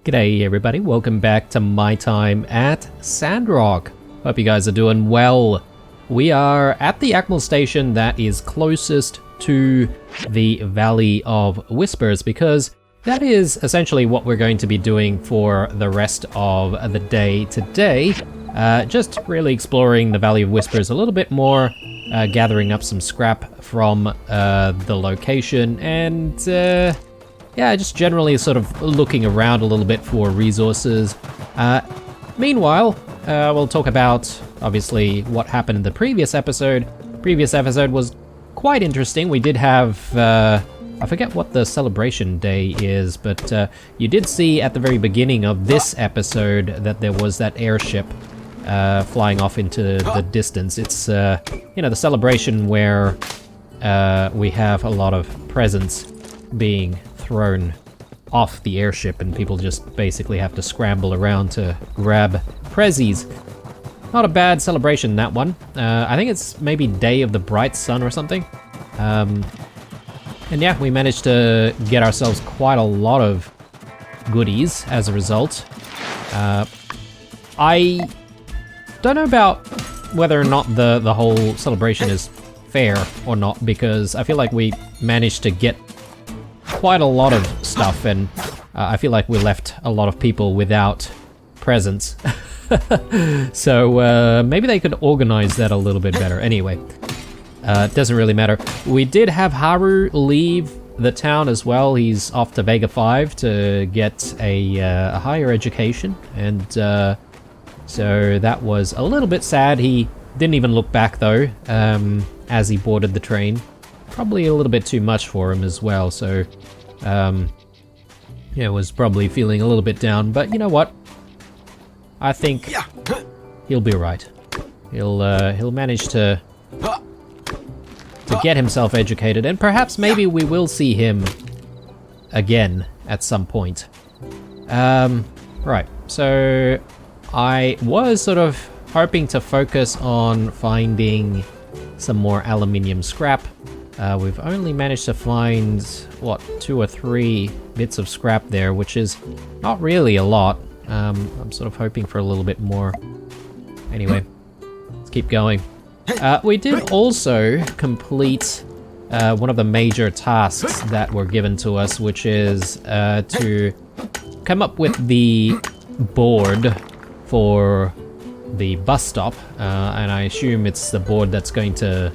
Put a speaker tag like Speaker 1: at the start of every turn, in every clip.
Speaker 1: G'day everybody, welcome back to my time at Sandrock. Hope you guys are doing well. We are at the Acmal station that is closest to the Valley of Whispers because that is essentially what we're going to be doing for the rest of the day today. Just really exploring the Valley of Whispers a little bit more, gathering up some scrap from the location and yeah, just generally sort of looking around a little bit for resources. Meanwhile, we'll talk about, obviously, what happened in the previous episode. Previous episode was quite interesting. We did have, I forget what the celebration day is, but you did see at the very beginning of this episode that there was that airship flying off into the distance. It's, you know, the celebration where we have a lot of presents being thrown off the airship and people just basically have to scramble around to grab prezzies. Not a bad celebration, that one. I think it's maybe Day of the Bright Sun or something. And yeah, we managed to get ourselves quite a lot of goodies as a result. I don't know about whether or not the whole celebration is fair or not, because I feel like we managed to get quite a lot of stuff, and I feel like we left a lot of people without presents. So maybe they could organize that a little bit better. Anyway, it doesn't really matter. We did have Haru leave the town as well. He's off to Vega 5 to get a higher education, and so that was a little bit sad. He didn't even look back though as he boarded the train. Probably a little bit too much for him as well, so yeah, was probably feeling a little bit down, but you know what? I think he'll be alright. He'll manage to get himself educated, and perhaps maybe we will see him again at some point. Right, so I was sort of hoping to focus on finding some more aluminium scrap. We've only managed to find, what, 2 or 3 bits of scrap there, which is not really a lot. I'm sort of hoping for a little bit more. Anyway, let's keep going. We did also complete one of the major tasks that were given to us, which is to come up with the board for the bus stop, and I assume it's the board that's going to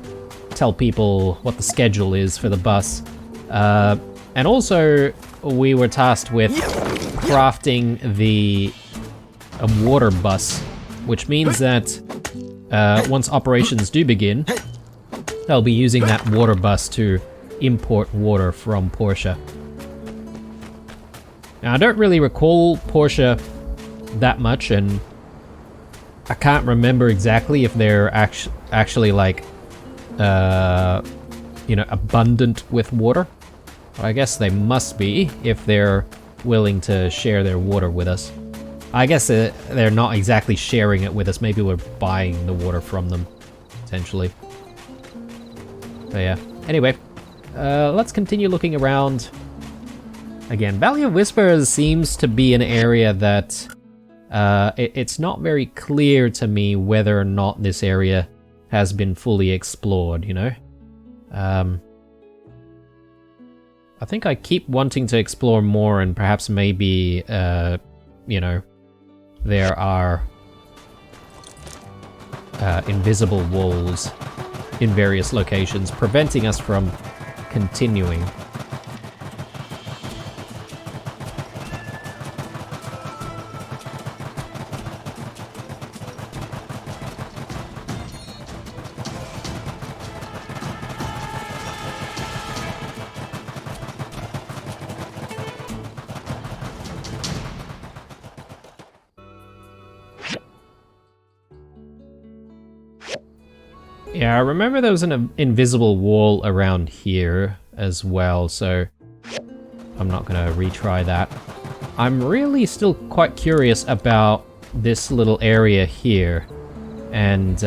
Speaker 1: tell people what the schedule is for the bus. And also, we were tasked with crafting a water bus, which means that once operations do begin, they'll be using that water bus to import water from Portia. Now, I don't really recall Portia that much, and I can't remember exactly if they're actually like you know, abundant with water. Well, I guess they must be if they're willing to share their water with us. I guess they're not exactly sharing it with us. Maybe we're buying the water from them, potentially. But yeah. Anyway, let's continue looking around. Again, Valley of Whispers seems to be an area that it's not very clear to me whether or not this area has been fully explored, you know? I think I keep wanting to explore more, and perhaps maybe, you know, there are invisible walls in various locations preventing us from continuing. Yeah, I remember there was an invisible wall around here as well, so I'm not gonna retry that. I'm really still quite curious about this little area here, and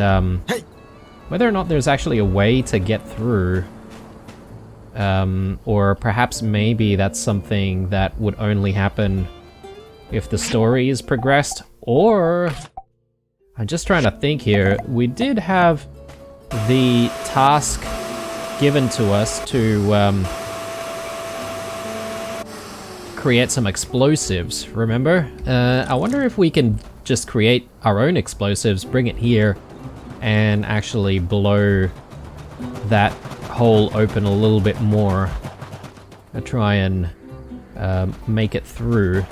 Speaker 1: whether or not there's actually a way to get through. Or perhaps maybe that's something that would only happen if the story is progressed, or... I'm just trying to think here. We did have the task given to us to create some explosives, remember? I wonder if we can just create our own explosives, bring it here, and actually blow that hole open a little bit more. I'll try and make it through.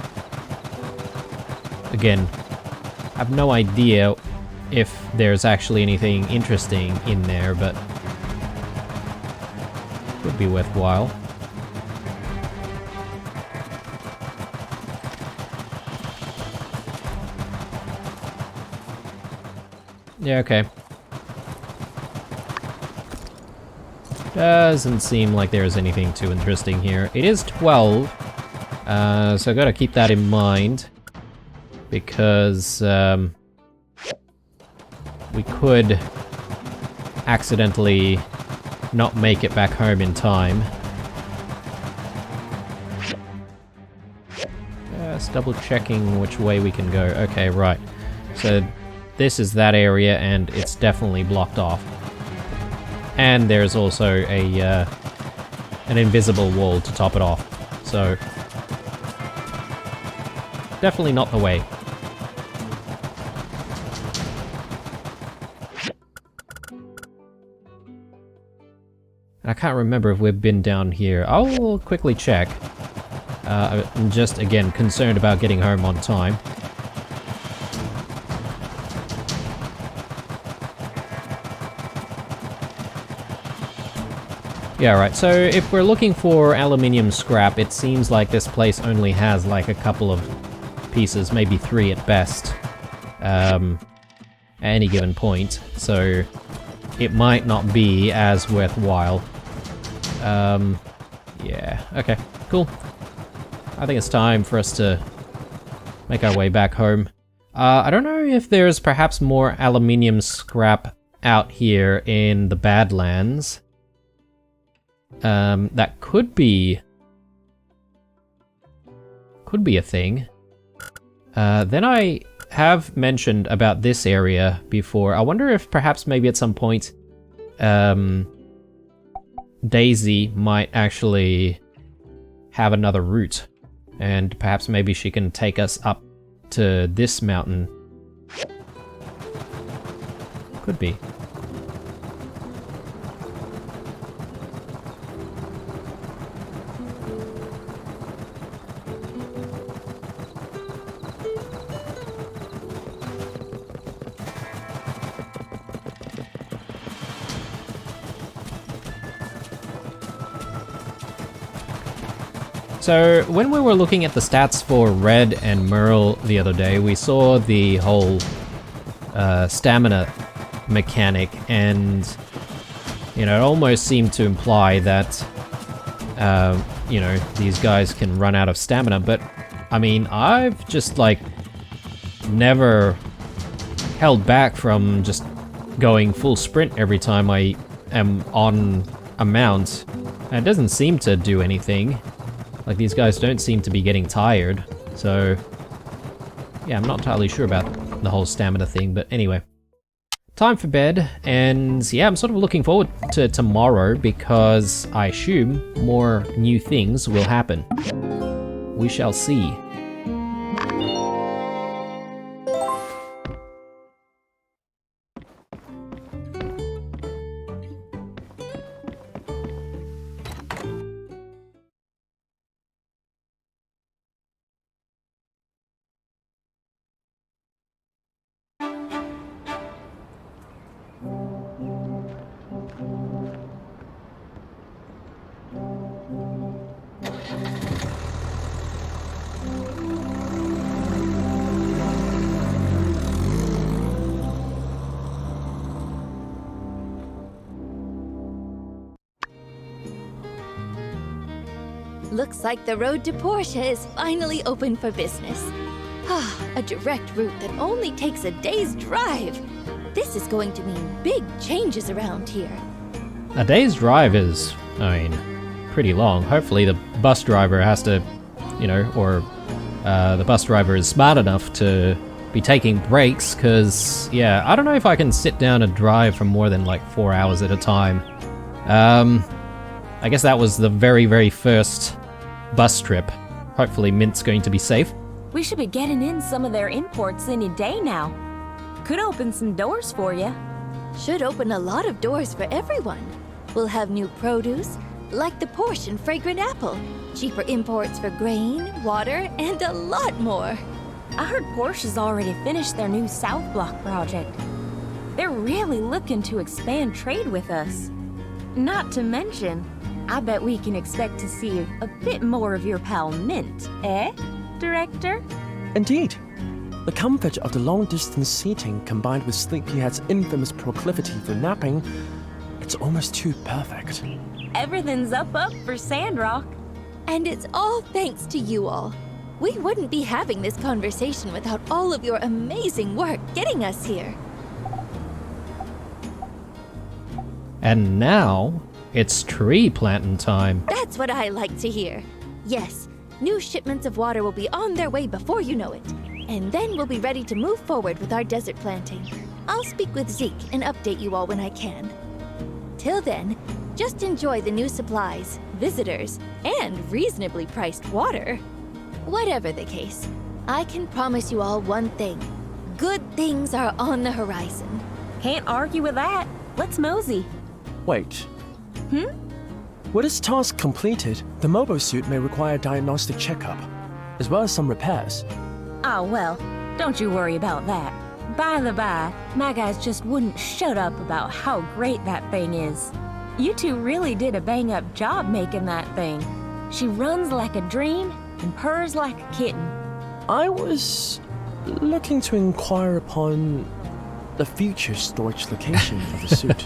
Speaker 1: Again, I have no idea if there's actually anything interesting in there, but would be worthwhile. Yeah, okay. Doesn't seem like there's anything too interesting here. It is 12, so I gotta keep that in mind, because we could accidentally not make it back home in time. Just double checking which way we can go. Okay, right. So this is that area, and it's definitely blocked off. And there's also a an invisible wall to top it off. So definitely not the way. I can't remember if we've been down here. I'll quickly check. I'm just, again, concerned about getting home on time. Yeah, right, so if we're looking for aluminium scrap, it seems like this place only has like a couple of pieces, maybe 3 at best, at any given point, so it might not be as worthwhile. Yeah, okay, cool. I think it's time for us to make our way back home. I don't know if there's perhaps more aluminium scrap out here in the Badlands. That could be a thing. Then I have mentioned about this area before. I wonder if perhaps maybe at some point Daisy might actually have another route, and perhaps maybe she can take us up to this mountain. Could be. So, when we were looking at the stats for Red and Merle the other day, we saw the whole stamina mechanic, and, you know, it almost seemed to imply that, you know, these guys can run out of stamina, but, I mean, I've just, like, never held back from just going full sprint every time I am on a mount, and it doesn't seem to do anything. Like, these guys don't seem to be getting tired, so yeah, I'm not entirely sure about the whole stamina thing, but anyway. Time for bed, and yeah, I'm sort of looking forward to tomorrow because I assume more new things will happen. We shall see.
Speaker 2: Looks like the road to Portia is finally open for business. A direct route that only takes a day's drive. This is going to mean big changes around here.
Speaker 1: A day's drive is, I mean, pretty long. Hopefully the bus driver has to, you know, or the bus driver is smart enough to be taking breaks, because, yeah, I don't know if I can sit down and drive for more than like 4 hours at a time. I guess that was the very, very first bus trip. Hopefully Mint's going to be safe.
Speaker 3: We should be getting in some of their imports any day now. Could open some doors for you.
Speaker 2: Should open a lot of doors for everyone. We'll have new produce, like the Portian fragrant apple, cheaper imports for grain, water, and a lot more.
Speaker 3: I heard Portia's already finished their new South Block project. They're really looking to expand trade with us. Not to mention, I bet we can expect to see a bit more of your pal Mint, eh, Director?
Speaker 4: Indeed. The comfort of the long-distance seating combined with Sleepyhead's infamous proclivity for napping, it's almost too perfect.
Speaker 3: Everything's up for Sandrock.
Speaker 2: And it's all thanks to you all. We wouldn't be having this conversation without all of your amazing work getting us here.
Speaker 1: And now, it's tree planting time.
Speaker 2: That's what I like to hear. Yes, new shipments of water will be on their way before you know it. And then we'll be ready to move forward with our desert planting. I'll speak with Zeke and update you all when I can. Till then, just enjoy the new supplies, visitors, and reasonably priced water. Whatever the case, I can promise you all one thing. Good things are on the horizon.
Speaker 3: Can't argue with that. Let's mosey.
Speaker 4: Wait. With its task completed, the mobile suit may require a diagnostic checkup, as well as some repairs.
Speaker 3: Oh, well, don't you worry about that. By the by, my guys just wouldn't shut up about how great that thing is. You two really did a bang-up job making that thing. She runs like a dream and purrs like a kitten.
Speaker 4: I was looking to inquire upon the future storage location of the suit.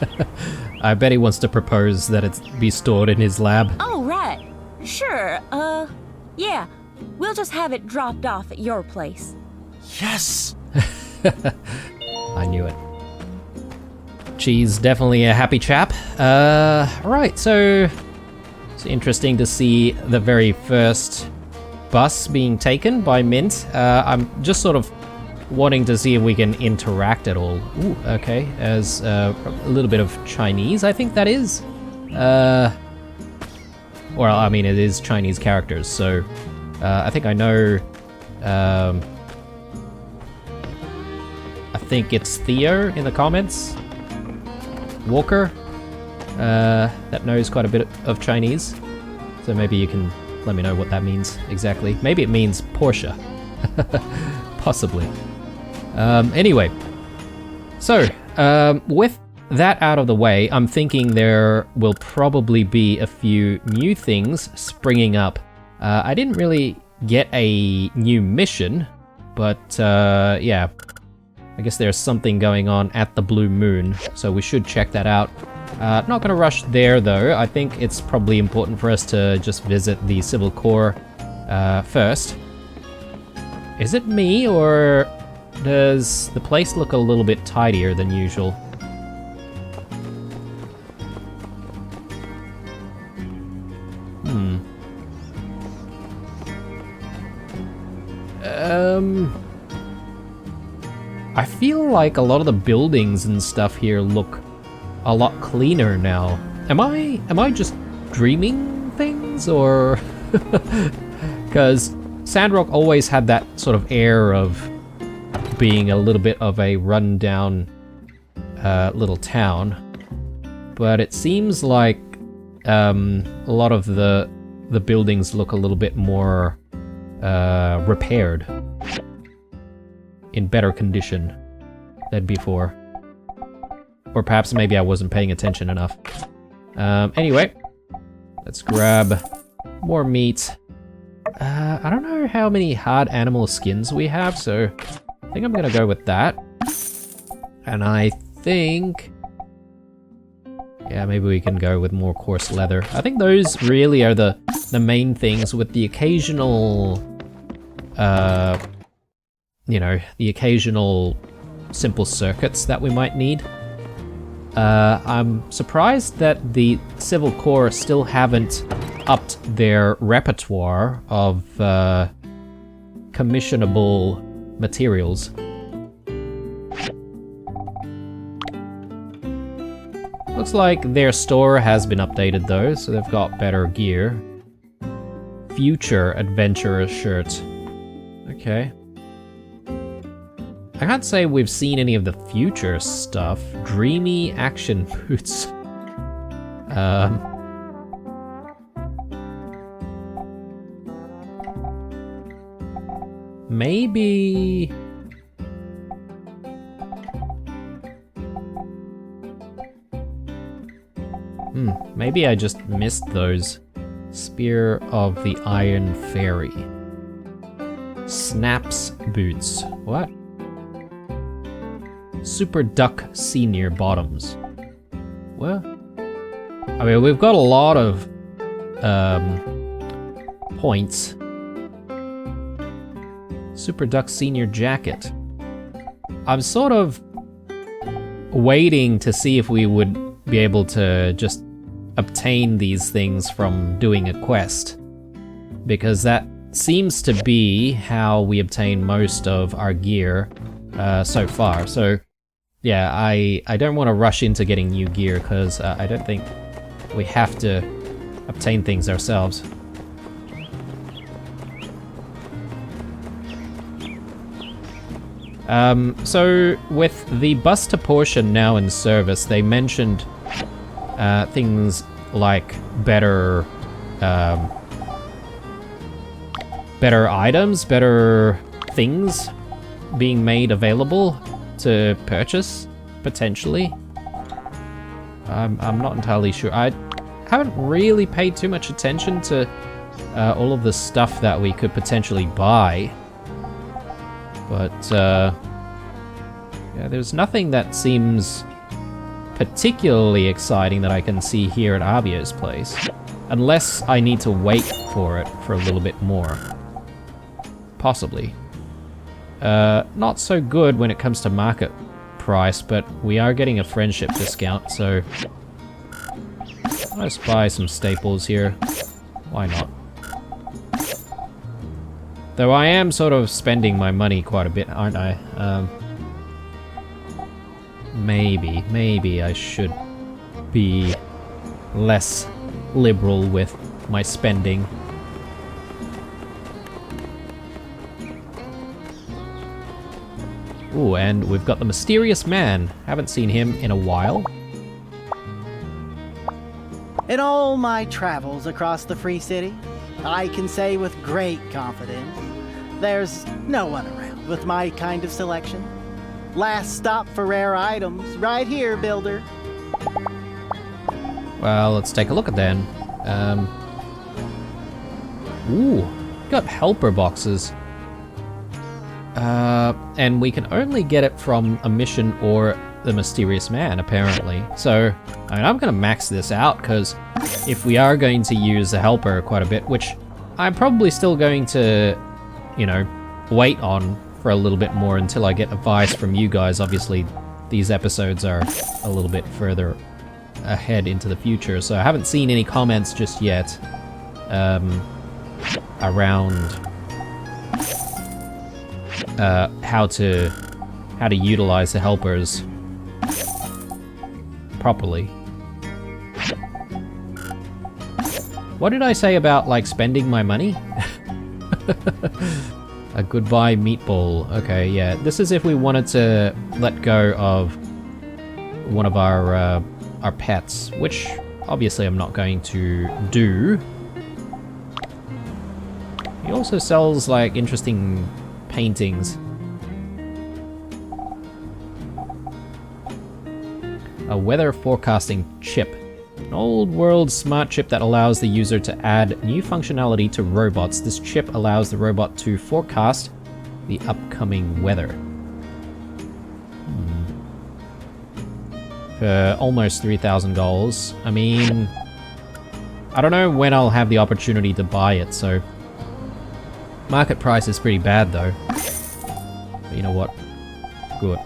Speaker 1: I bet he wants to propose that it be stored in his lab.
Speaker 3: Oh, right. Sure, yeah. We'll just have it dropped off at your place.
Speaker 4: Yes!
Speaker 1: I knew it. She's definitely a happy chap. Right, so it's interesting to see the very first bus being taken by Mint. I'm just sort of wanting to see if we can interact at all. Ooh, okay, as a little bit of Chinese, I think that is. Well, I mean, it is Chinese characters, so I think I know. I think it's Theo in the comments. Walker, that knows quite a bit of Chinese. So maybe you can let me know what that means exactly. Maybe it means Portia. Possibly. Anyway, so with that out of the way, I'm thinking there will probably be a few new things springing up. I didn't really get a new mission, but yeah, I guess there's something going on at the Blue Moon, so we should check that out. Not gonna rush there though. I think it's probably important for us to just visit the Civil Corps first. Is it me, or does the place look a little bit tidier than usual? I feel like a lot of the buildings and stuff here look a lot cleaner now. Am I just dreaming things, or because Sandrock always had that sort of air of being a little bit of a rundown little town, but it seems like a lot of the buildings look a little bit more repaired, in better condition than before. Or perhaps maybe I wasn't paying attention enough. Anyway, let's grab more meat. I don't know how many hard animal skins we have, so I think I'm gonna go with that. And I think, yeah, maybe we can go with more coarse leather. I think those really are the main things, with the occasional, you know, the occasional simple circuits that we might need. I'm surprised that the Civil Corps still haven't upped their repertoire of commissionable materials. Looks like their store has been updated though, so they've got better gear. Future Adventurer shirt. Okay. I can't say we've seen any of the future stuff. Dreamy action boots. Maybe... maybe I just missed those. Spear of the Iron Fairy. Snaps boots. What? Super Duck Senior bottoms. What? I mean, we've got a lot of points. Super Duck Senior jacket. I'm sort of waiting to see if we would be able to just obtain these things from doing a quest, because that seems to be how we obtain most of our gear so far. So yeah, I don't want to rush into getting new gear because I don't think we have to obtain things ourselves. So with the bus to Portia now in service, they mentioned things like better items, better things being made available to purchase, potentially. I'm not entirely sure. I haven't really paid too much attention to all of the stuff that we could potentially buy. But, yeah, there's nothing that seems particularly exciting that I can see here at Abio's place. Unless I need to wait for it for a little bit more. Possibly. Not so good when it comes to market price, but we are getting a friendship discount, so... let's buy some staples here. Why not? Though I am sort of spending my money quite a bit, aren't I? Maybe I should be less liberal with my spending. Ooh, and we've got the mysterious man. Haven't seen him in a while.
Speaker 5: In all my travels across the Free City, I can say with great confidence, there's no one around with my kind of selection. Last stop for rare items, right here, builder.
Speaker 1: Well, let's take a look at them. Ooh, got helper boxes. And we can only get it from a mission or the mysterious man, apparently. So, I mean, I'm gonna max this out, because if we are going to use the helper quite a bit, which I'm probably still going to, you know, wait on for a little bit more until I get advice from you guys. Obviously, these episodes are a little bit further ahead into the future, so I haven't seen any comments just yet around how to utilize the helpers properly. What did I say about, like, spending my money? A goodbye meatball. Okay, yeah. This is if we wanted to let go of one of our pets, which obviously I'm not going to do. He also sells, like, interesting paintings. A weather forecasting chip. An old world smart chip that allows the user to add new functionality to robots. This chip allows the robot to forecast the upcoming weather. For almost $3,000. I mean, I don't know when I'll have the opportunity to buy it, so... market price is pretty bad, though. But you know what? Good.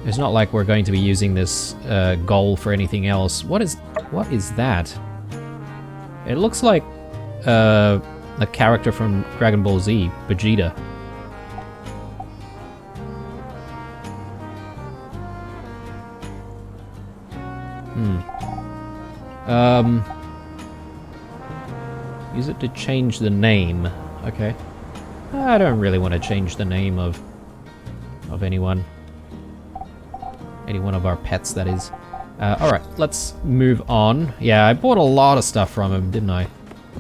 Speaker 1: It's not like we're going to be using this goal for anything else. What is that? It looks like the character from Dragon Ball Z, Vegeta. Use it to change the name. Okay. I don't really want to change the name of anyone. Any one of our pets, that is. Alright, let's move on. Yeah, I bought a lot of stuff from him, didn't I?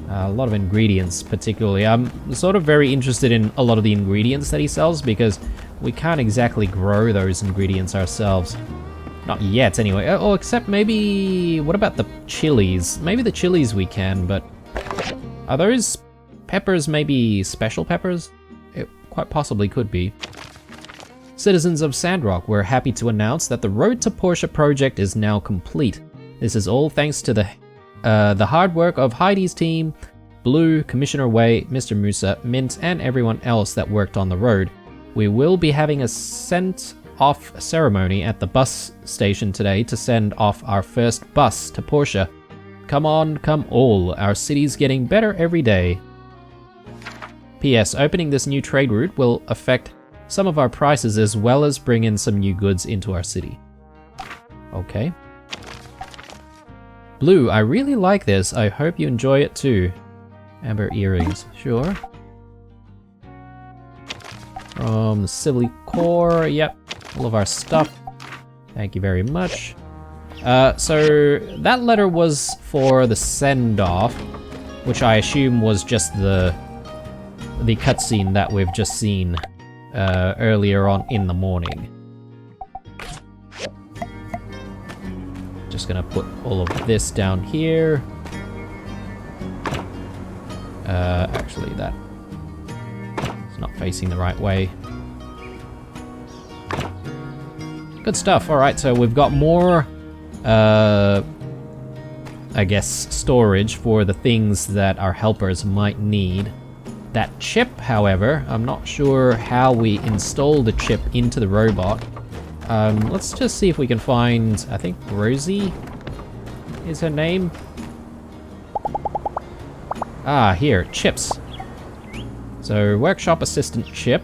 Speaker 1: A lot of ingredients, particularly. I'm sort of very interested in a lot of the ingredients that he sells, because we can't exactly grow those ingredients ourselves. Not yet, anyway. Oh, except maybe... What about the chilies? Maybe the chilies we can, but... Are those peppers maybe special peppers? It quite possibly could be. Citizens of Sandrock, we're happy to announce that the Road to Portia project is now complete. This is all thanks to the hard work of Heidi's team, Blue, Commissioner Wei, Mr. Musa, Mint, and everyone else that worked on the road. We will be having a sent-off ceremony at the bus station today to send off our first bus to Portia. Come on, come all. Our city's getting better every day. P.S. Opening this new trade route will affect some of our prices as well as bring in some new goods into our city. Okay. Blue, I really like this. I hope you enjoy it too. Amber earrings, sure. From the Civilly Core, yep. All of our stuff. Thank you very much. So that letter was for the send-off, which I assume was just the cutscene that we've just seen earlier on in the morning. Just gonna put all of this down here. Actually, that it's not facing the right way. Good stuff. All right, so we've got more. I guess, storage for the things that our helpers might need. That chip, however, I'm not sure how we install the chip into the robot. Let's just see if we can find, I think Rosie is her name. Ah, here, chips. So, workshop assistant chip.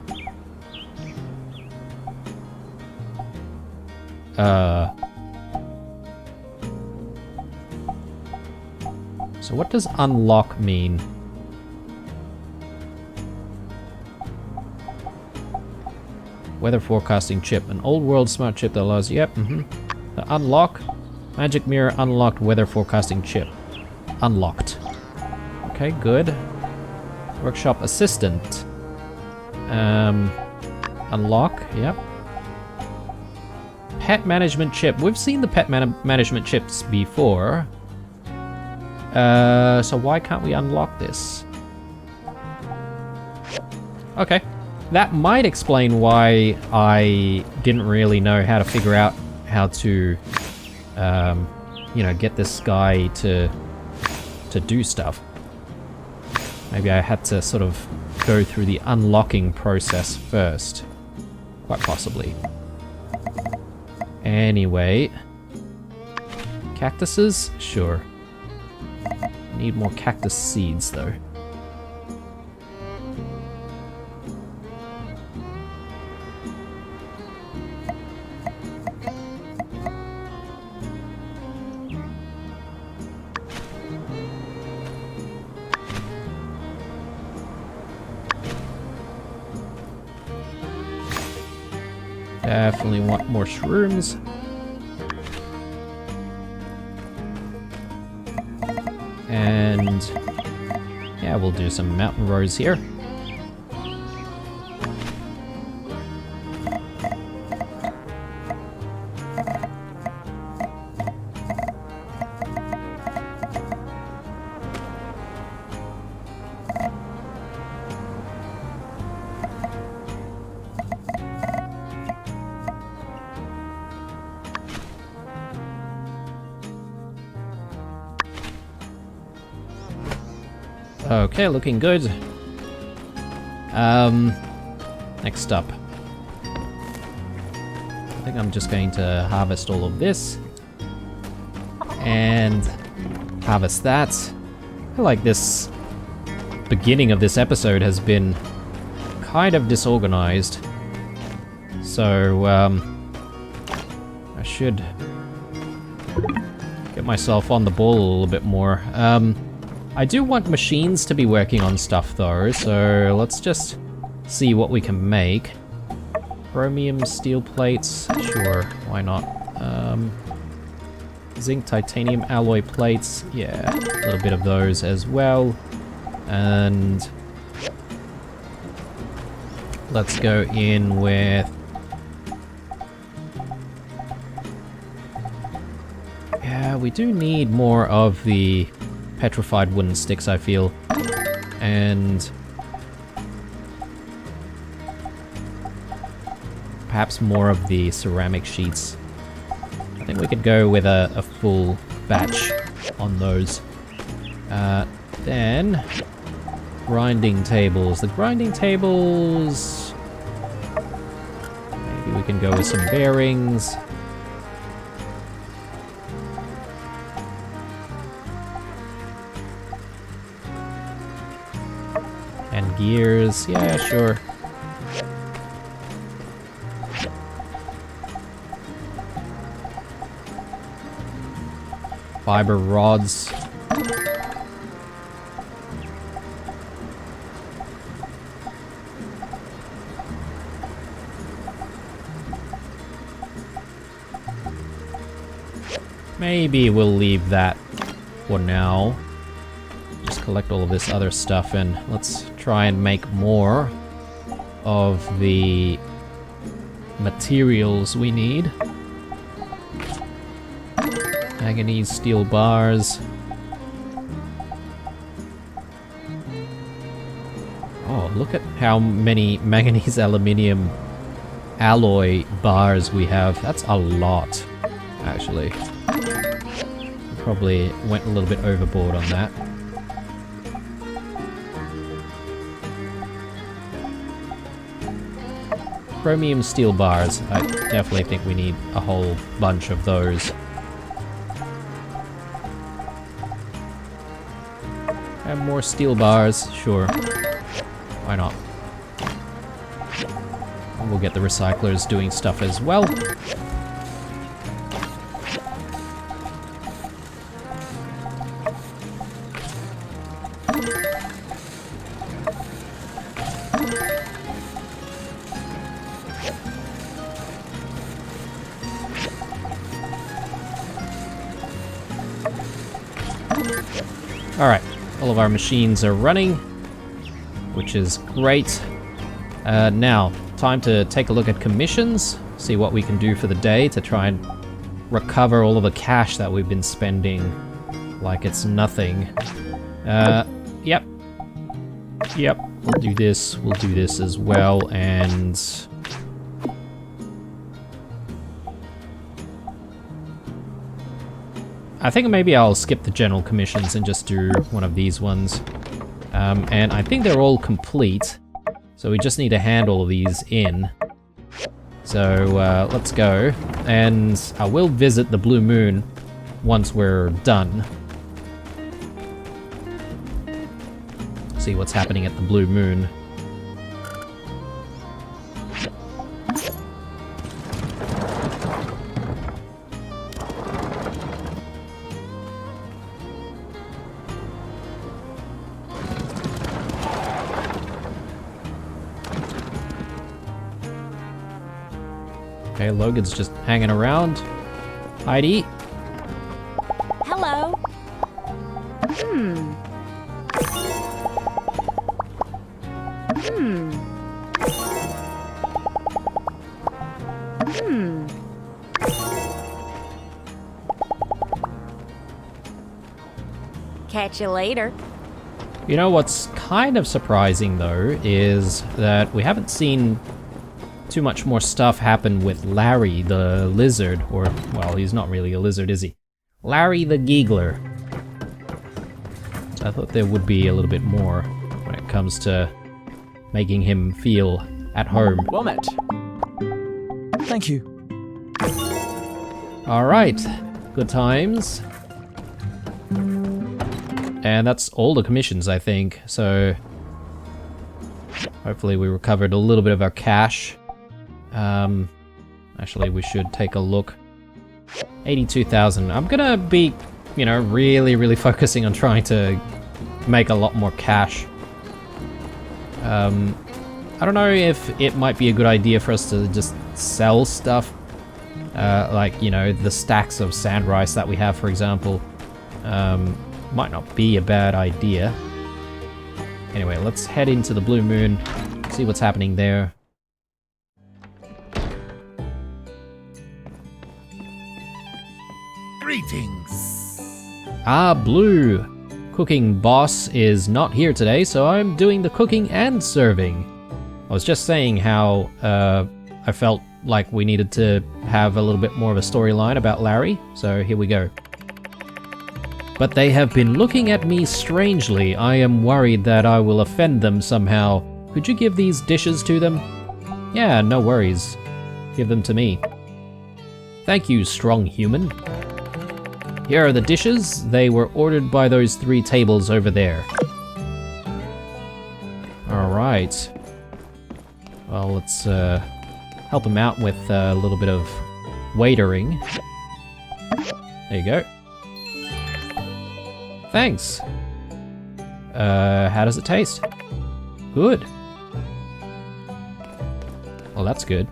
Speaker 1: So what does unlock mean? Weather forecasting chip. An old world smart chip that allows... Yep, The unlock. Magic mirror unlocked weather forecasting chip. Unlocked. Okay, good. Workshop assistant. Unlock, yep. Pet management chip. We've seen the pet management chips before. So why can't we unlock this? Okay. That might explain why I didn't really know how to figure out how to, you know, get this guy to do stuff. Maybe I had to sort of go through the unlocking process first. Quite possibly. Anyway. Cactuses? Sure. Need more cactus seeds, though. Definitely want more shrooms. And yeah, we'll do some mountain rose here. Okay, looking good. Next up. I think I'm just going to harvest all of this. And harvest that. I like this beginning of this episode has been kind of disorganized. So, I should get myself on the ball a little bit more. I do want machines to be working on stuff though, so let's just see what we can make. Chromium steel plates, sure, why not? Zinc titanium alloy plates, yeah, a little bit of those as well. And let's go in with... Yeah, we do need more of the petrified wooden sticks, I feel. And perhaps more of the ceramic sheets. I think we could go with a full batch on those. Then, grinding tables. The grinding tables... Maybe we can go with some bearings. And gears, yeah, sure. Fiber rods. Maybe we'll leave that for now. Just collect all of this other stuff and let's try and make more of the materials we need. Manganese steel bars. Oh, look at how many manganese aluminium alloy bars we have. That's a lot, actually. Probably went a little bit overboard on that. Chromium steel bars. I definitely think we need a whole bunch of those. And more steel bars, sure. Why not? And we'll get the recyclers doing stuff as well. Alright, all of our machines are running, which is great. Now, time to take a look at commissions, see what we can do for the day to try and recover all of the cash that we've been spending like it's nothing. Yep, we'll do this as well, and... I think maybe I'll skip the general commissions and just do one of these ones. And I think they're all complete, so we just need to hand all of these in. So let's go, and I will visit the Blue Moon once we're done. See what's happening at the Blue Moon. Okay, Logan's just hanging around. Heidi.
Speaker 3: Hello. Catch you later.
Speaker 1: You know what's kind of surprising though is that we haven't seen too much more stuff happen with Larry the lizard, or, well, he's not really a lizard, is he? Larry the Giggler. I thought there would be a little bit more when it comes to making him feel at home.
Speaker 4: Well met. Thank you.
Speaker 1: Alright, good times. And that's all the commissions, I think. So hopefully we recovered a little bit of our cash. Actually, we should take a look. 82,000. I'm gonna be, you know, really focusing on trying to make a lot more cash. I don't know if it might be a good idea for us to just sell stuff. Like, you know, the stacks of sand rice that we have, for example. Might not be a bad idea. Anyway, let's head into the Blue Moon, see what's happening there.
Speaker 6: Greetings.
Speaker 1: Ah, Blue. Cooking boss is not here today, so I'm doing the cooking and serving. I was just saying how I felt like we needed to have a little bit more of a storyline about Larry, so here we go. But they have been looking at me strangely. I am worried that I will offend them somehow. Could you give these dishes to them? Yeah, no worries. Give them to me. Thank you, strong human. Here are the dishes. They were ordered by those 3 tables over there. Alright. Well, let's help him out with a little bit of waitering. There you go. Thanks. How does it taste? Good. Well, that's good.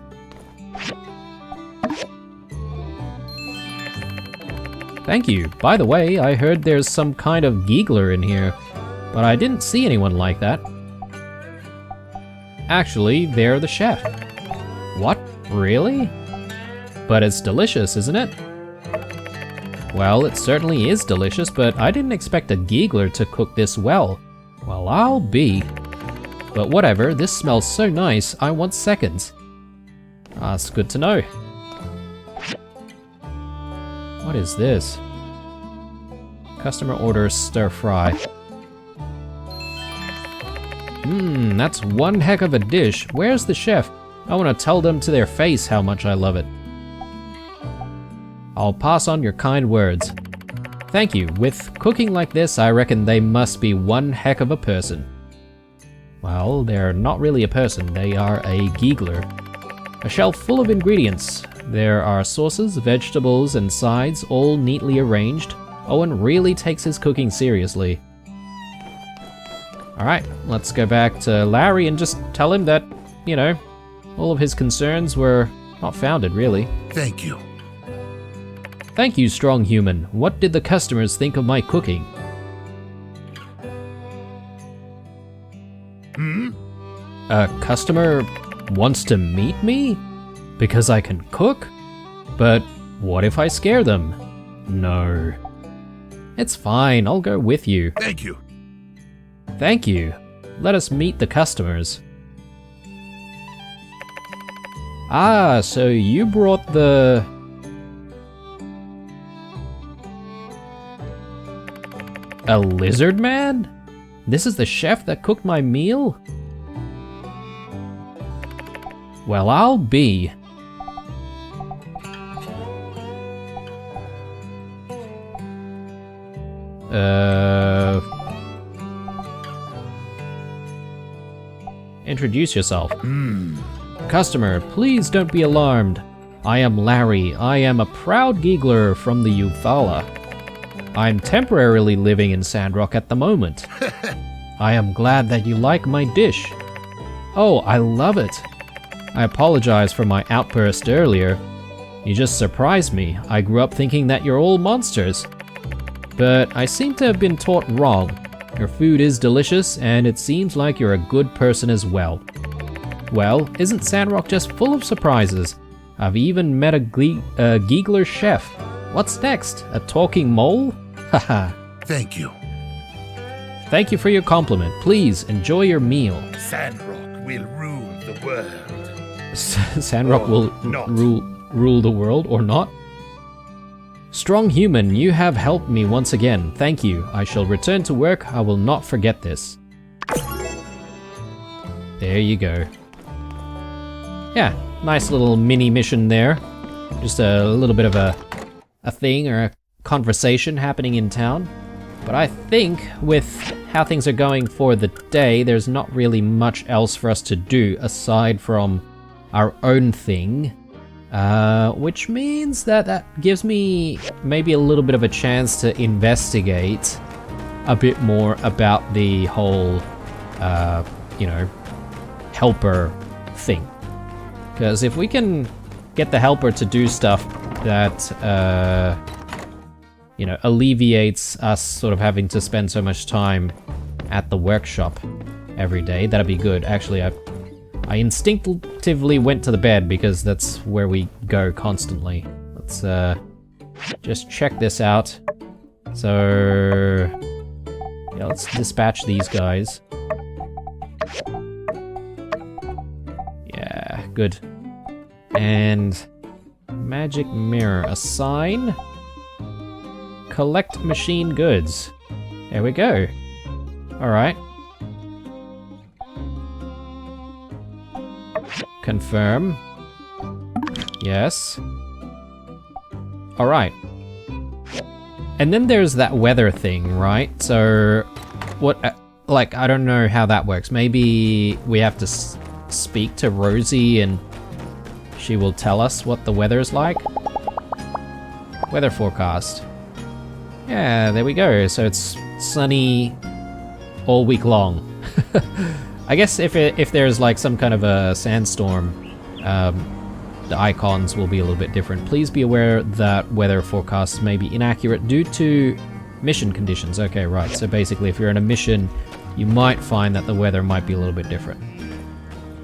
Speaker 1: Thank you. By the way, I heard there's some kind of giggler in here, but I didn't see anyone like that. Actually, they're the chef. What? Really? But it's delicious, isn't it? Well, it certainly is delicious, but I didn't expect a giggler to cook this well. Well, I'll be. But whatever, this smells so nice, I want seconds. That's good to know. What is this? Customer orders stir fry. That's one heck of a dish. Where's the chef? I want to tell them to their face how much I love it. I'll pass on your kind words. Thank you. With cooking like this, I reckon they must be one heck of a person. Well, they're not really a person. They are a giggler. A shelf full of ingredients. There are sauces, vegetables, and sides, all neatly arranged. Owen really takes his cooking seriously. Alright, let's go back to Larry and just tell him that, you know, all of his concerns were not founded, really.
Speaker 6: Thank you.
Speaker 1: Thank you, strong human. What did the customers think of my cooking? A customer wants to meet me? Because I can cook? But what if I scare them? No. It's fine, I'll go with you.
Speaker 6: Thank you.
Speaker 1: Thank you. Let us meet the customers. Ah, so you brought the... A lizard man? This is the chef that cooked my meal? Well, I'll be. Introduce yourself. Customer, please don't be alarmed. I am Larry. I am a proud giggler from the Euthala. I'm temporarily living in Sandrock at the moment. I am glad that you like my dish. Oh, I love it. I apologize for my outburst earlier. You just surprised me. I grew up thinking that you're all monsters. But I seem to have been taught wrong. Your food is delicious, and it seems like you're a good person as well. Well, isn't Sandrock just full of surprises? I've even met a giggler chef. What's next? A talking mole? Haha.
Speaker 6: Thank you.
Speaker 1: Thank you for your compliment. Please enjoy your meal.
Speaker 6: Sandrock will rule the world.
Speaker 1: Sandrock will
Speaker 6: not.
Speaker 1: rule the world, or not? Strong human, you have helped me once again. Thank you. I shall return to work. I will not forget this. There you go. Yeah, nice little mini mission there. Just a little bit of a thing or a conversation happening in town. But I think with how things are going for the day, there's not really much else for us to do aside from our own thing. Which means that gives me maybe a little bit of a chance to investigate a bit more about the whole, you know, helper thing. Because if we can get the helper to do stuff that, you know, alleviates us sort of having to spend so much time at the workshop every day, that'd be good. Actually, I instinctively went to the bed because that's where we go constantly. Let's just check this out. So yeah, let's dispatch these guys. Yeah, good. And magic mirror, assign, collect machine goods. There we go. All right. Confirm. Yes. All right. And then there's that weather thing, right? So, what? Like, I don't know how that works. Maybe we have to speak to Rosie and she will tell us what the weather is like. Weather forecast. Yeah, there we go. So it's sunny all week long. I guess if there's like some kind of a sandstorm, the icons will be a little bit different. Please be aware that weather forecasts may be inaccurate due to mission conditions. Okay, right. So basically, if you're in a mission, you might find that the weather might be a little bit different.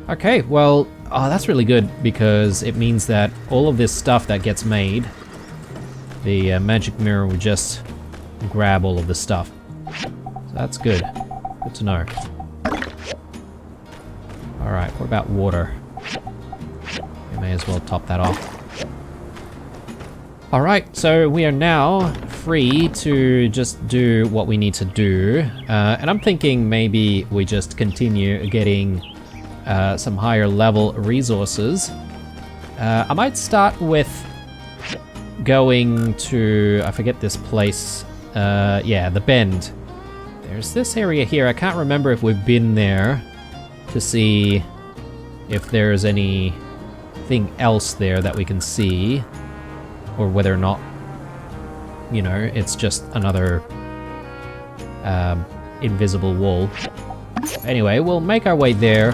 Speaker 1: Okay, well, that's really good because it means that all of this stuff that gets made, the magic mirror will just grab all of the stuff. So that's good. Good to know. Alright, what about water? We may as well top that off. Alright, so we are now free to just do what we need to do. And I'm thinking maybe we just continue getting some higher level resources. I might start with going to, I forget this place, yeah, the Bend. There's this area here, I can't remember if we've been there to see if there's anything else there that we can see, or whether or not, you know, it's just another invisible wall. Anyway, we'll make our way there.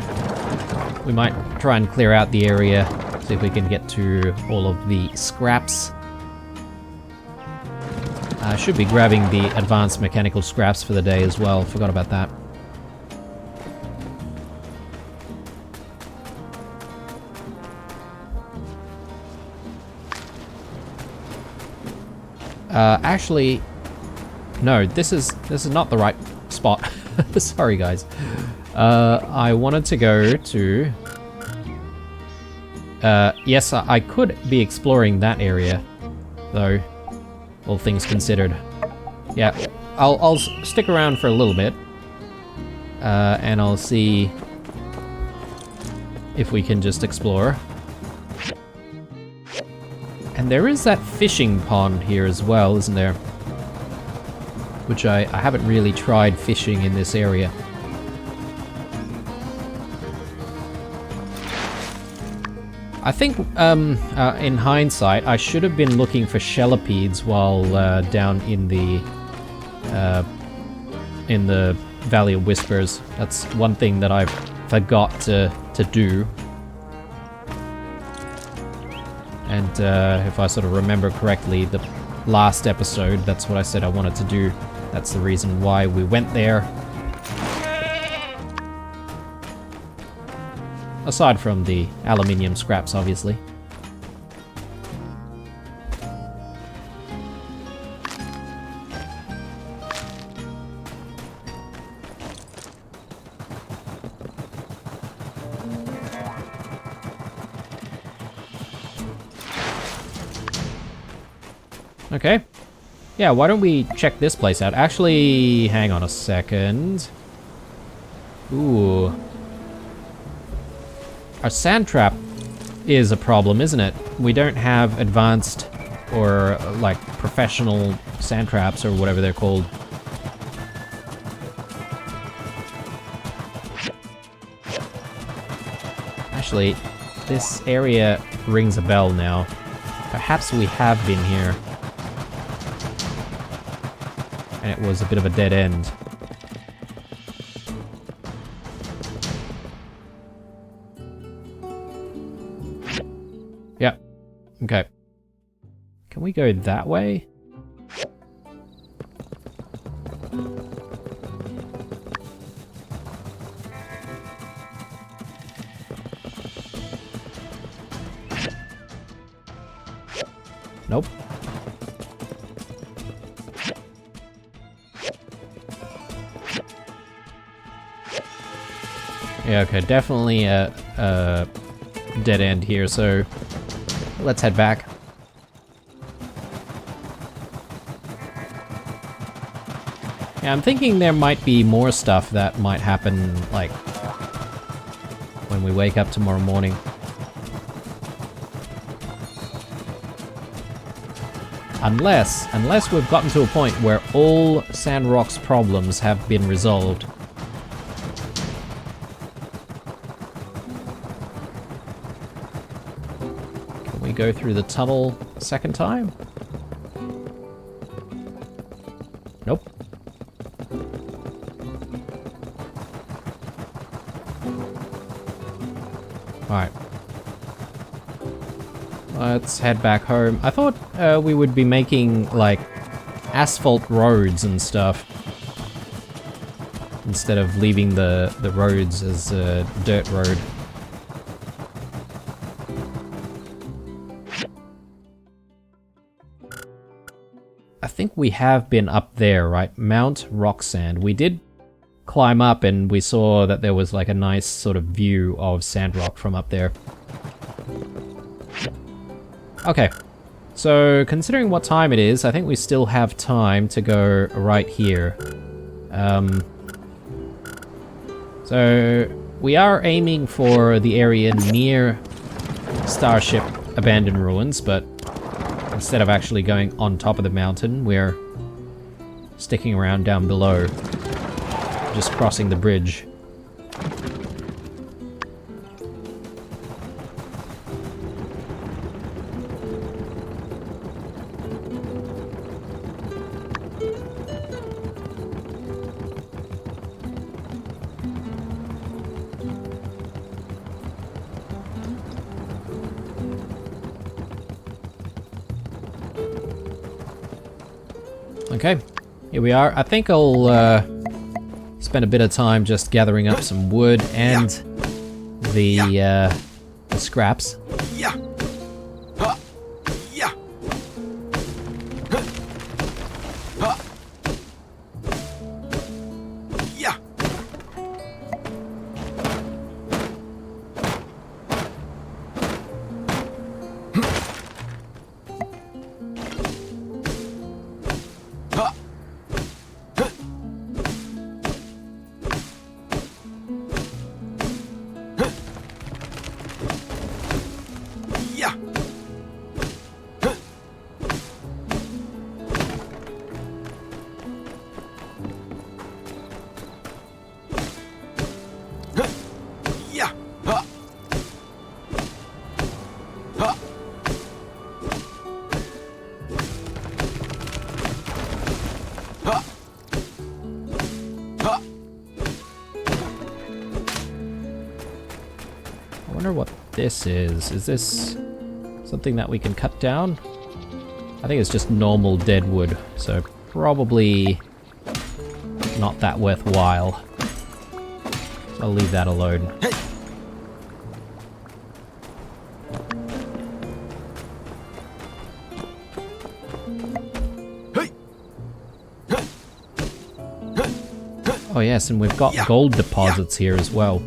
Speaker 1: We might try and clear out the area, see if we can get to all of the scraps. I should be grabbing the advanced mechanical scraps for the day as well, forgot about that. Actually, no, this is not the right spot. Sorry, guys. I wanted to go to... yes, I could be exploring that area, though, all things considered. Yeah, I'll stick around for a little bit, and I'll see if we can just explore. And there is that fishing pond here as well, isn't there? Which I haven't really tried fishing in this area. I think, in hindsight, I should have been looking for shellipedes while down in the Valley of Whispers. That's one thing that I forgot to do. And if I sort of remember correctly, the last episode, that's what I said I wanted to do. That's the reason why we went there. Aside from the aluminium scraps, obviously. Okay. Yeah, why don't we check this place out? Actually, hang on a second. Ooh. Our sand trap is a problem, isn't it? We don't have advanced or, like, professional sand traps or whatever they're called. Actually, this area rings a bell now. Perhaps we have been here. And it was a bit of a dead end. Yep. Okay. Can we go that way? Nope. Yeah, okay, definitely a dead end here, so let's head back. Yeah, I'm thinking there might be more stuff that might happen, like, when we wake up tomorrow morning. Unless we've gotten to a point where all Sandrock's problems have been resolved. Can we go through the tunnel a second time? Nope. Alright. Let's head back home. I thought we would be making, like, asphalt roads and stuff. Instead of leaving the roads as a dirt road. I think we have been up there, right? Mount Rocksand. We did climb up and we saw that there was like a nice sort of view of Sandrock from up there. Okay, so considering what time it is, I think we still have time to go right here. So we are aiming for the area near Starship Abandoned Ruins, but instead of actually going on top of the mountain, we're sticking around down below, just crossing the bridge. Okay, here we are. I think I'll spend a bit of time just gathering up some wood and the scraps. I wonder what this is. Is this something that we can cut down? I think it's just normal dead wood, so probably not that worthwhile. I'll leave that alone. Oh yes, and we've got gold deposits here as well.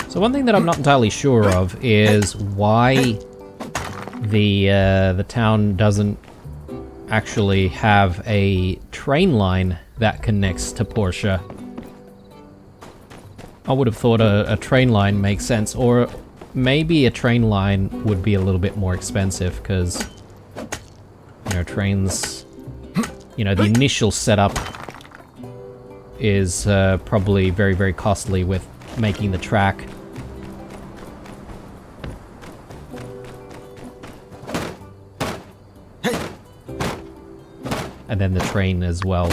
Speaker 1: So one thing that I'm not entirely sure of is why the town doesn't actually have a train line that connects to Portia. I would have thought a train line makes sense, or maybe a train line would be a little bit more expensive, because, you know, trains, you know, the initial setup is probably very, very costly with making the track. And then the train as well.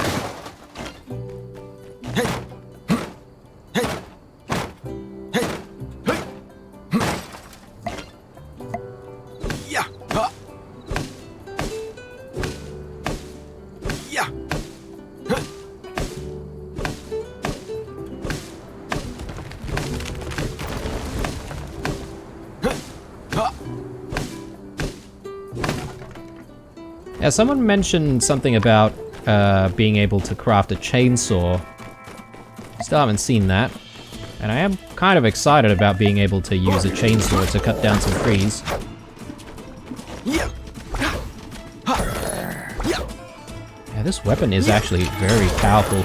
Speaker 1: Yeah, someone mentioned something about being able to craft a chainsaw. Still haven't seen that. And I am kind of excited about being able to use a chainsaw to cut down some trees. Yeah, this weapon is actually very powerful.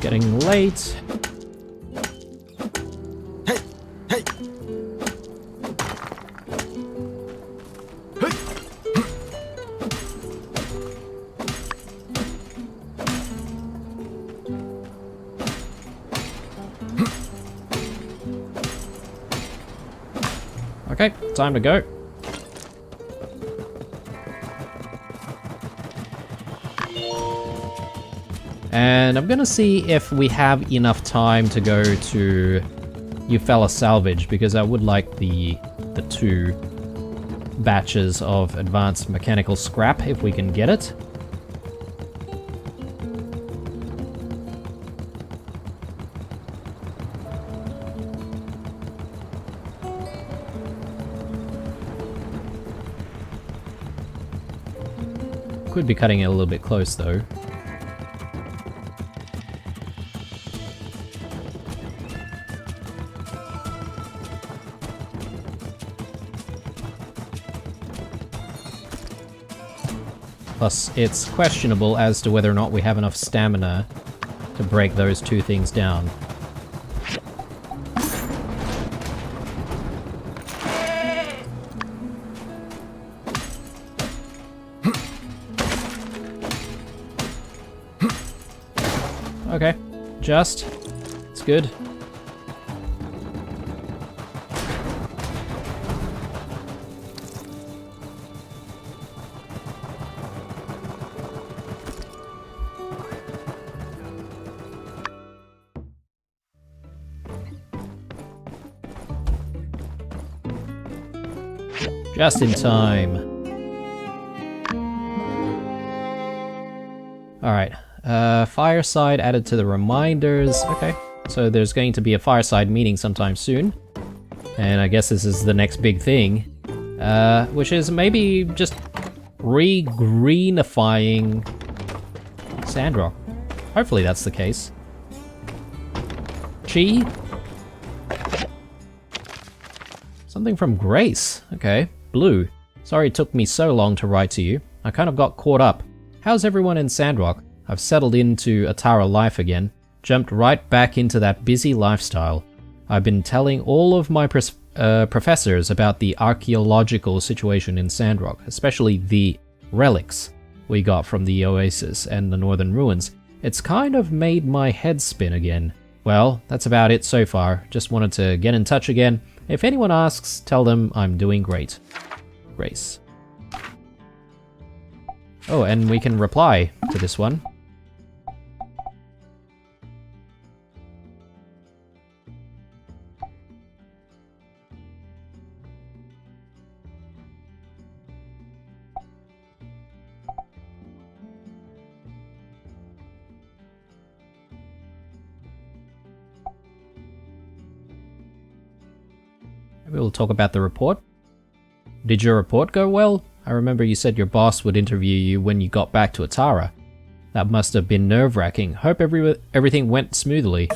Speaker 1: Getting late. Okay, time to go. And I'm gonna see if we have enough time to go to Ufella Salvage, because I would like the 2 batches of advanced mechanical scrap if we can get it. Could be cutting it a little bit close though. Plus, it's questionable as to whether or not we have enough stamina to break those 2 things down. Okay, it's good. Just in time. Alright, fireside added to the reminders. Okay, so there's going to be a fireside meeting sometime soon. And I guess this is the next big thing. Which is maybe just re-greenifying Sandrock. Hopefully that's the case. Chi? Something from Grace. Okay. Blue. Sorry it took me so long to write to you. I kind of got caught up. How's everyone in Sandrock? I've settled into Atara life again. Jumped right back into that busy lifestyle. I've been telling all of my professors about the archaeological situation in Sandrock, especially the relics we got from the Oasis and the Northern Ruins. It's kind of made my head spin again. Well, that's about it so far. Just wanted to get in touch again. If anyone asks, tell them I'm doing great. Grace. Oh, and we can reply to this one. Maybe we'll talk about the report. Did your report go well? I remember you said your boss would interview you when you got back to Atara. That must have been nerve-wracking. Hope everything went smoothly.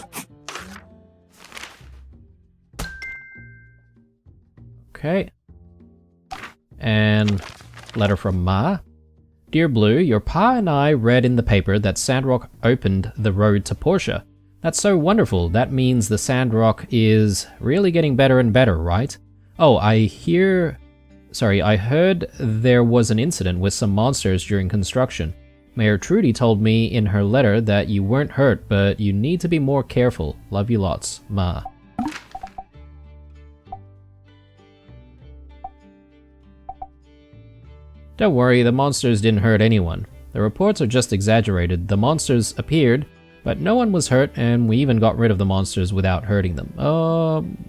Speaker 1: Okay. And letter from Ma. Dear Blue, your pa and I read in the paper that Sandrock opened the road to Portia. That's so wonderful. That means the Sandrock is really getting better and better, right? Oh, I heard there was an incident with some monsters during construction. Mayor Trudy told me in her letter that you weren't hurt, but you need to be more careful. Love you lots, Ma. Don't worry, the monsters didn't hurt anyone. The reports are just exaggerated. The monsters appeared, but no one was hurt, and we even got rid of the monsters without hurting them.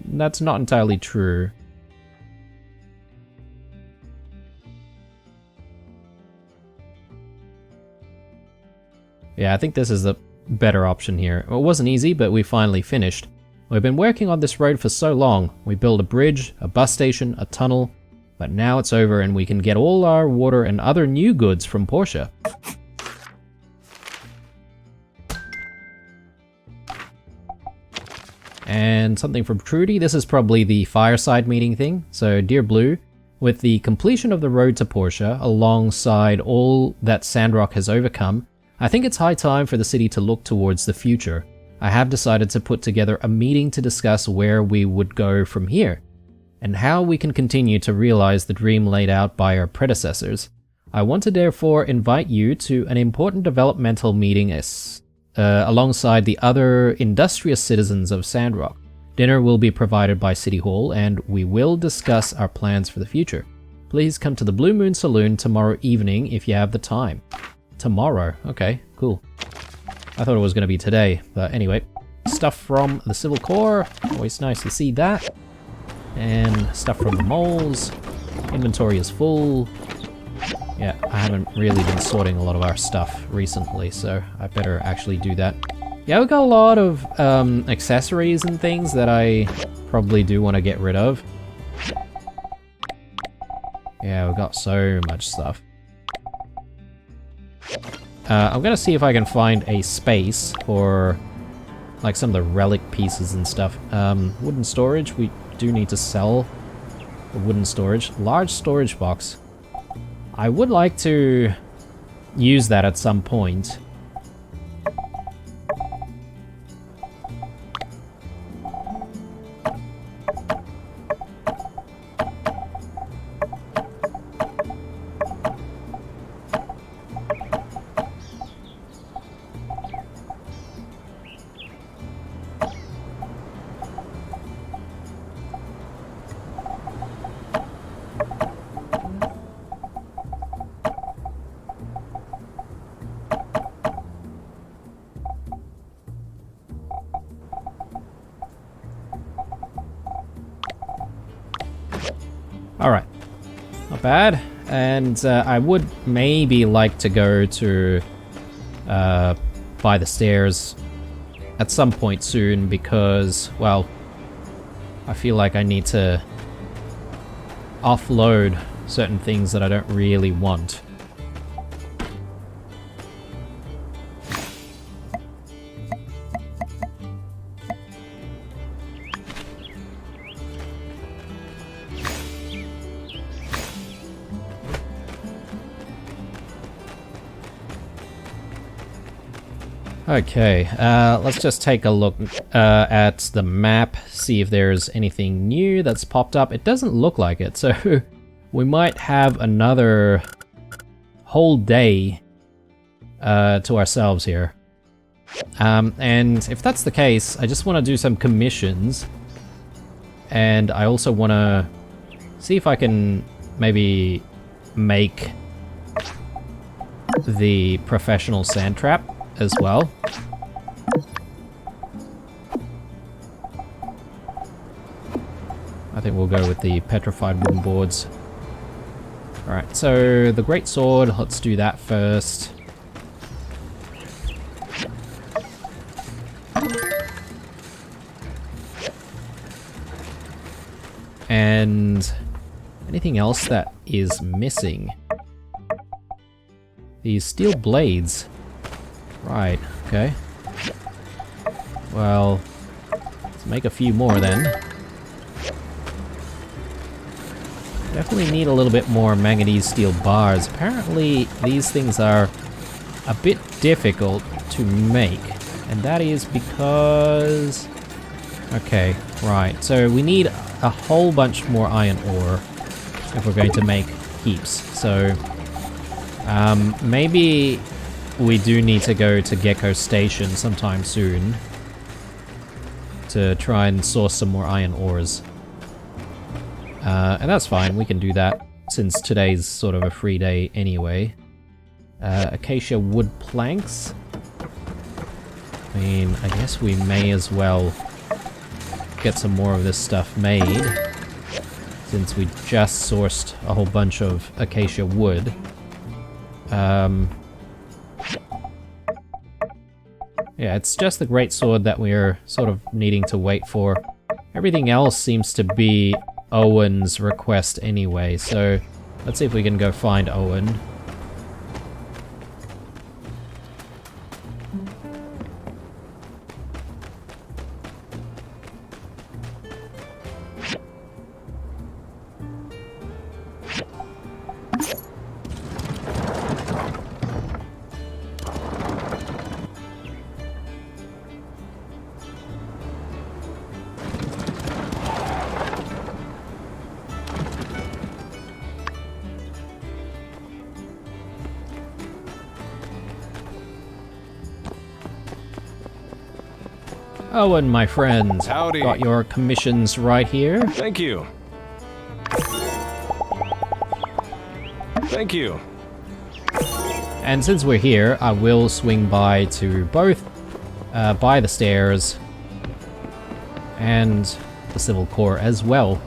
Speaker 1: That's not entirely true. Yeah, I think this is the better option here. It wasn't easy, but we finally finished. We've been working on this road for so long. We built a bridge, a bus station, a tunnel, but now it's over and we can get all our water and other new goods from Portia. And something from Trudy. This is probably the fireside meeting thing. So, Dear Blue, with the completion of the road to Portia, alongside all that Sandrock has overcome, I think it's high time for the city to look towards the future. I have decided to put together a meeting to discuss where we would go from here, and how we can continue to realize the dream laid out by our predecessors. I want to therefore invite you to an important developmental meeting alongside the other industrious citizens of Sandrock. Dinner will be provided by City Hall, and we will discuss our plans for the future. Please come to the Blue Moon Saloon tomorrow evening if you have the time. Tomorrow, okay, cool. I thought it was going to be today, but anyway. Stuff from the Civil Corps, always nice to see that. And stuff from the moles. Inventory is full. Yeah, I haven't really been sorting a lot of our stuff recently, so I better actually do that. Yeah, we've got a lot of accessories and things that I probably do want to get rid of. Yeah, we've got so much stuff. I'm gonna see if I can find a space for like some of the relic pieces and stuff. Wooden storage, we do need to sell the wooden storage. Large storage box. I would like to use that at some point. Alright, not bad. And I would maybe like to go to by the stairs at some point soon because, well, I feel like I need to offload certain things that I don't really want. Okay, let's just take a look at the map, see if there's anything new that's popped up. It doesn't look like it, so we might have another whole day to ourselves here. And if that's the case, I just want to do some commissions, and I also want to see if I can maybe make the professional sand trap as well. I think we'll go with the petrified wooden boards. Alright, so the great sword, let's do that first. And anything else that is missing? These steel blades. Right, okay. Well, let's make a few more then. Definitely need a little bit more manganese steel bars. Apparently, these things are a bit difficult to make. And that is because... Okay, right. So we need a whole bunch more iron ore if we're going to make heaps. So maybe we do need to go to Gecko Station sometime soon to try and source some more iron ores. And that's fine, we can do that since today's sort of a free day anyway. Acacia wood planks. I mean, I guess we may as well get some more of this stuff made, since we just sourced a whole bunch of acacia wood. Yeah, it's just the greatsword that we're sort of needing to wait for. Everything else seems to be Owen's request anyway, so let's see if we can go find Owen. Owen, my friend.
Speaker 7: Howdy.
Speaker 1: Got your commissions right here.
Speaker 7: Thank you. Thank you.
Speaker 1: And since we're here, I will swing by to both by the stairs and the Civil Corps as well.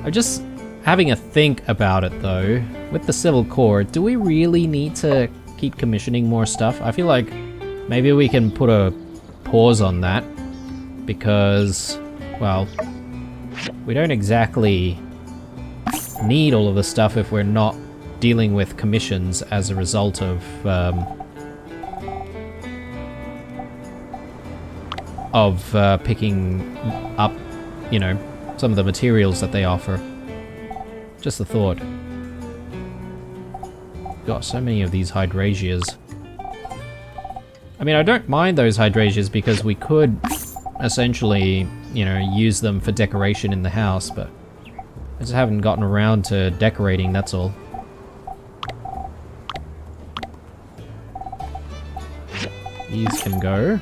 Speaker 1: I'm just having a think about it though. With the Civil Corps, do we really need to keep commissioning more stuff? I feel like maybe we can put a pause on that because, well, we don't exactly need all of the stuff if we're not dealing with commissions as a result of picking up, you know, some of the materials that they offer. Just a thought. Got so many of these hydrasias. I mean, I don't mind those hydrasias because we could essentially, you know, use them for decoration in the house, but I just haven't gotten around to decorating, that's all. These can go.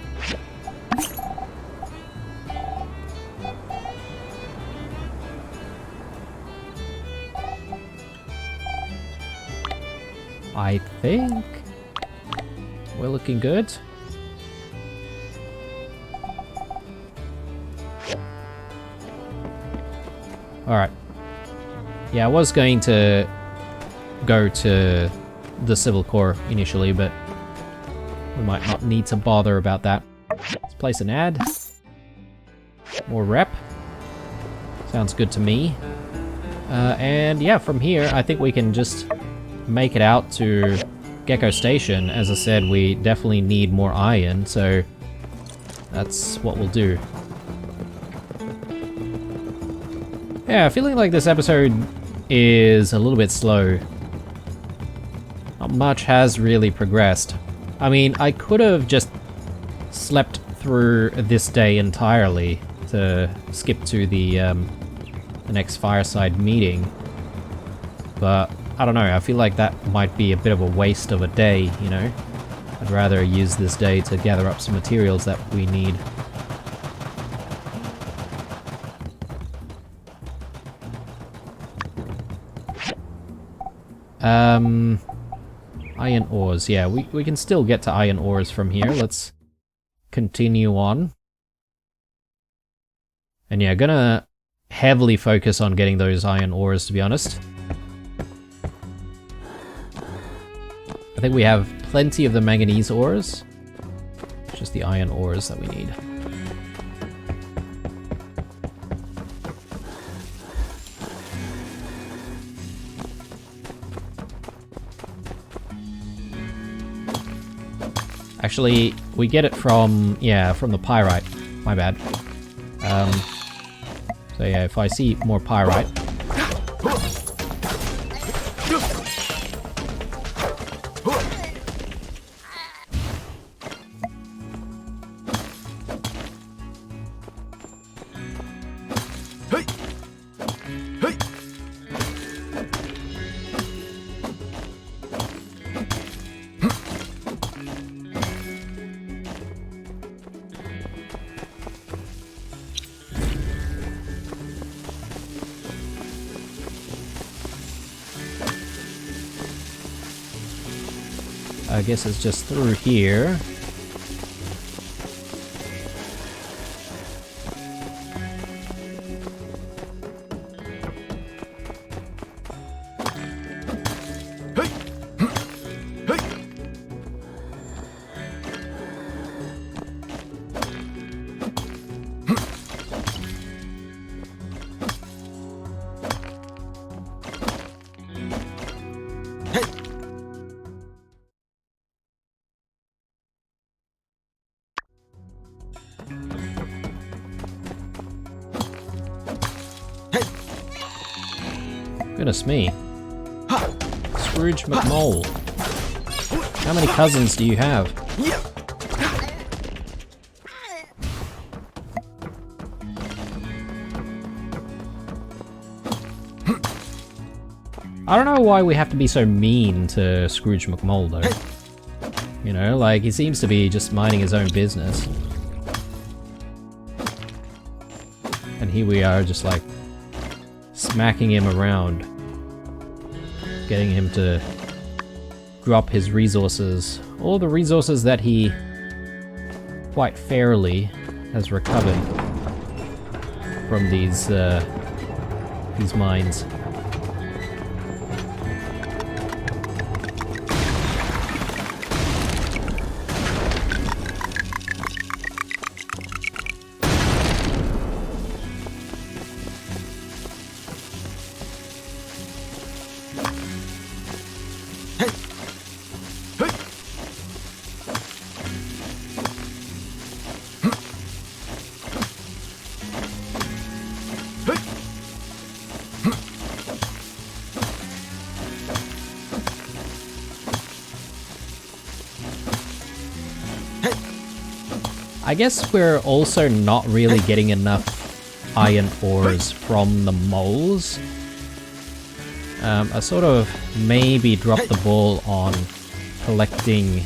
Speaker 1: I think we're looking good. Alright. Yeah, I was going to go to the Civil Corps initially, but we might not need to bother about that. Let's place an ad. More rep. Sounds good to me. And yeah, from here, I think we can just make it out to Gecko Station. As I said, we definitely need more iron, so that's what we'll do. Yeah, feeling like this episode is a little bit slow. Not much has really progressed. I mean, I could have just slept through this day entirely to skip to the next fireside meeting, but I don't know, I feel like that might be a bit of a waste of a day, you know? I'd rather use this day to gather up some materials that we need. Iron ores, yeah, we can still get to iron ores from here. Let's continue on. And yeah, gonna heavily focus on getting those iron ores, to be honest. I think we have plenty of the manganese ores. It's just the iron ores that we need. actually, we get it from, yeah, from the pyrite. My bad. So yeah, if I see more pyrite... I guess it's just through here. Goodness me. Scrooge McMole. How many cousins do you have? I don't know why we have to be so mean to Scrooge McMole though. You know, like, he seems to be just minding his own business. And here we are just like smacking him around, getting him to drop his resources, all the resources that he quite fairly has recovered from these mines. I guess we're also not really getting enough iron ores from the moles. I sort of maybe dropped the ball on collecting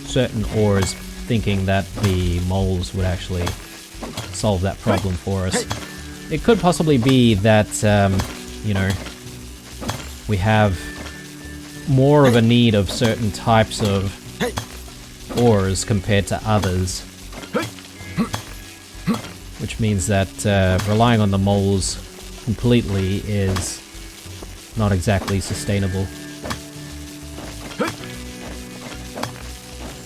Speaker 1: certain ores, thinking that the moles would actually solve that problem for us. It could possibly be that, you know, we have more of a need of certain types of ores compared to others. Which means that relying on the moles completely is not exactly sustainable.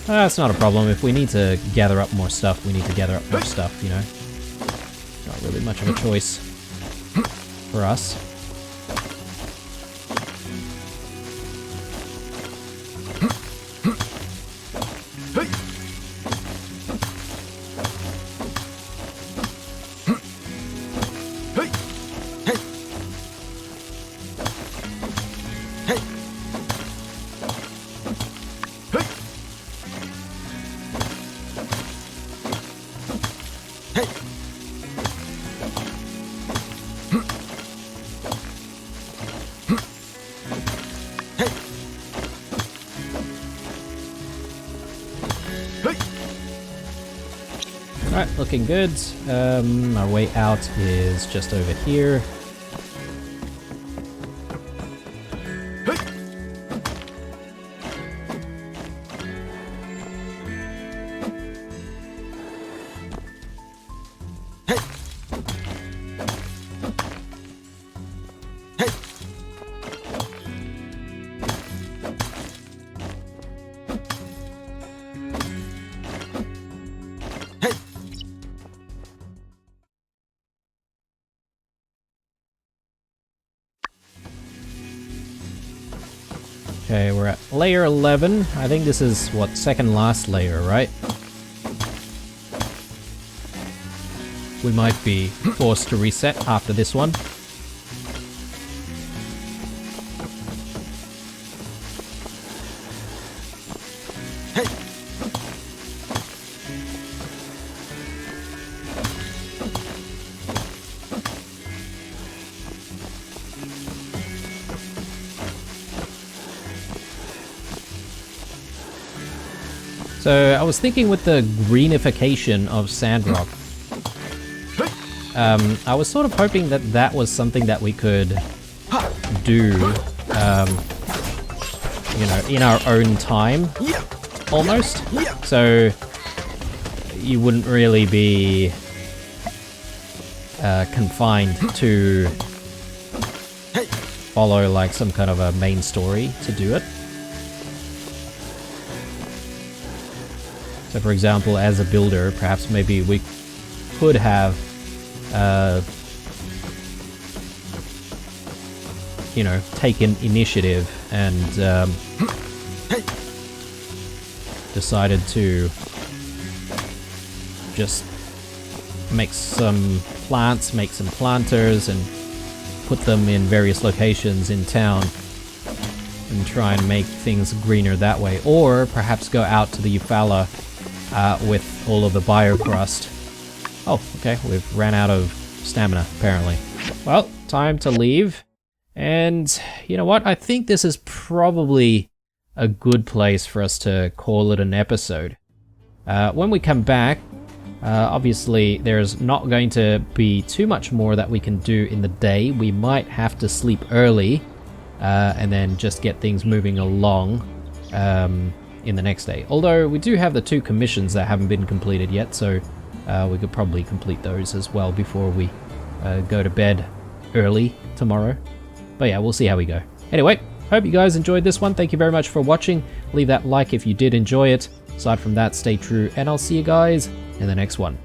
Speaker 1: That's not a problem. If we need to gather up more stuff, we need to gather up more stuff, you know? Not really much of a choice for us. Alright, looking good. Our way out is just over here. Okay, we're at layer 11. I think this is, what, second last layer, right? We might be forced to reset after this one. So I was thinking with the greenification of Sandrock, I was sort of hoping that that was something that we could do, you know, in our own time, almost. So you wouldn't really be confined to follow like some kind of a main story to do it. So for example, as a builder, perhaps maybe we could have, you know, taken initiative and decided to just make some plants, make some planters, and put them in various locations in town and try and make things greener that way. Or perhaps go out to the Eufaula with all of the biocrust. Oh, okay, we've ran out of stamina, apparently. Well, time to leave. And you know what? I think this is probably a good place for us to call it an episode. When we come back, obviously there's not going to be too much more that we can do in the day. We might have to sleep early and then just get things moving along in the next day. Although we do have the 2 commissions that haven't been completed yet, so we could probably complete those as well before we go to bed early tomorrow. But yeah, we'll see how we go. Anyway, hope you guys enjoyed this one. Thank you very much for watching. Leave that like if you did enjoy it. Aside from that, stay true, and I'll see you guys in the next one.